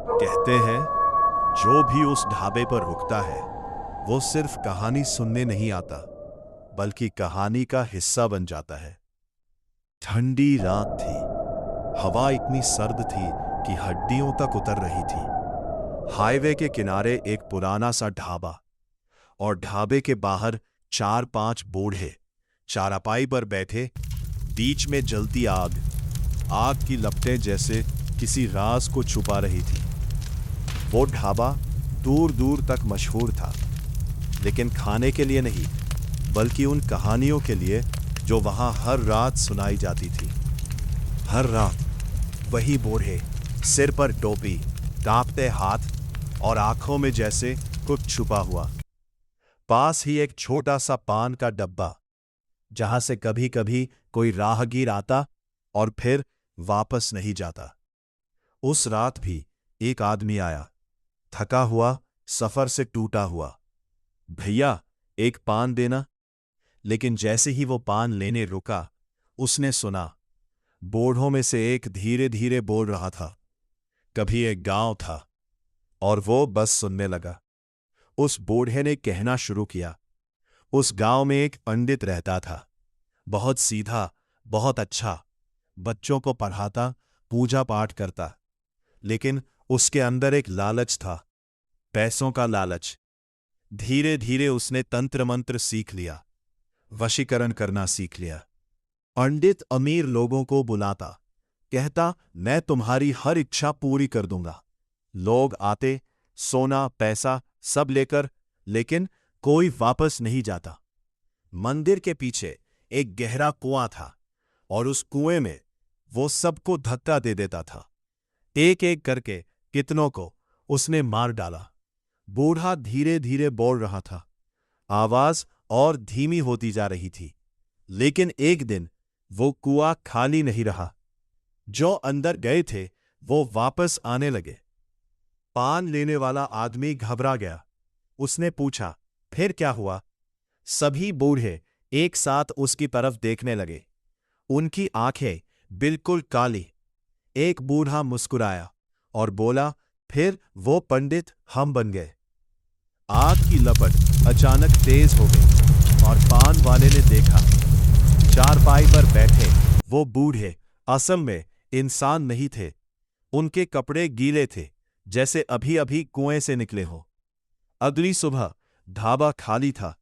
कहते हैं जो भी उस ढाबे पर रुकता है वो सिर्फ कहानी सुनने नहीं आता बल्कि कहानी का हिस्सा बन जाता है। ठंडी रात थी। हवा इतनी सर्द थी कि हड्डियों तक उतर रही थी। हाईवे के किनारे एक पुराना सा ढाबा और ढाबे के बाहर 4-5 बूढ़े चारपाई पर बैठे। बीच में जलती आग, आग की लपटें जैसे किसी राज को छुपा रही थी। वो ढाबा दूर दूर तक मशहूर था, लेकिन खाने के लिए नहीं बल्कि उन कहानियों के लिए जो वहां हर रात सुनाई जाती थी। हर रात वही बूढ़े, सिर पर टोपी, कांपते हाथ और आंखों में जैसे कुछ छुपा हुआ। पास ही एक छोटा सा पान का डब्बा, जहां से कभी कभी कोई राहगीर आता और फिर वापस नहीं जाता। उस रात भी एक आदमी आया, थका हुआ, सफर से टूटा हुआ। भैया, एक पान देना। लेकिन जैसे ही वो पान लेने रुका, उसने सुना बूढ़ों में से एक धीरे धीरे बोल रहा था, कभी एक गांव था। और वो बस सुनने लगा। उस बूढ़े ने कहना शुरू किया, उस गांव में एक पंडित रहता था, बहुत सीधा, बहुत अच्छा, बच्चों को पढ़ाता, पूजा पाठ करता। लेकिन उसके अंदर एक लालच था, पैसों का लालच। धीरे धीरे उसने तंत्र मंत्र सीख लिया, वशीकरण करना सीख लिया। पंडित अमीर लोगों को बुलाता, कहता, मैं तुम्हारी हर इच्छा पूरी कर दूंगा। लोग आते, सोना पैसा सब लेकर, लेकिन कोई वापस नहीं जाता। मंदिर के पीछे एक गहरा कुआं था और उस कुएं में वो सबको धक्का दे देता था। एक एक करके कितनों को उसने मार डाला। बूढ़ा धीरे धीरे बोल रहा था, आवाज और धीमी होती जा रही थी। लेकिन एक दिन वो कुआं खाली नहीं रहा। जो अंदर गए थे वो वापस आने लगे। पान लेने वाला आदमी घबरा गया। उसने पूछा, फिर क्या हुआ? सभी बूढ़े एक साथ उसकी तरफ देखने लगे। उनकी आंखें बिल्कुल काली। एक बूढ़ा मुस्कुराया और बोला, फिर वो पंडित हम बन गए। आग की लपट अचानक तेज हो गई और पान वाले ने देखा, चारपाई पर बैठे वो बूढ़े असल में इंसान नहीं थे। उनके कपड़े गीले थे, जैसे अभी अभी कुएं से निकले हो। अगली सुबह ढाबा खाली था।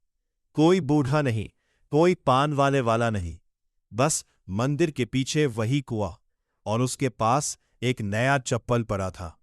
कोई बूढ़ा नहीं, कोई पान वाले वाला नहीं, बस मंदिर के पीछे वही कुआं और उसके पास एक नया चप्पल पड़ा था।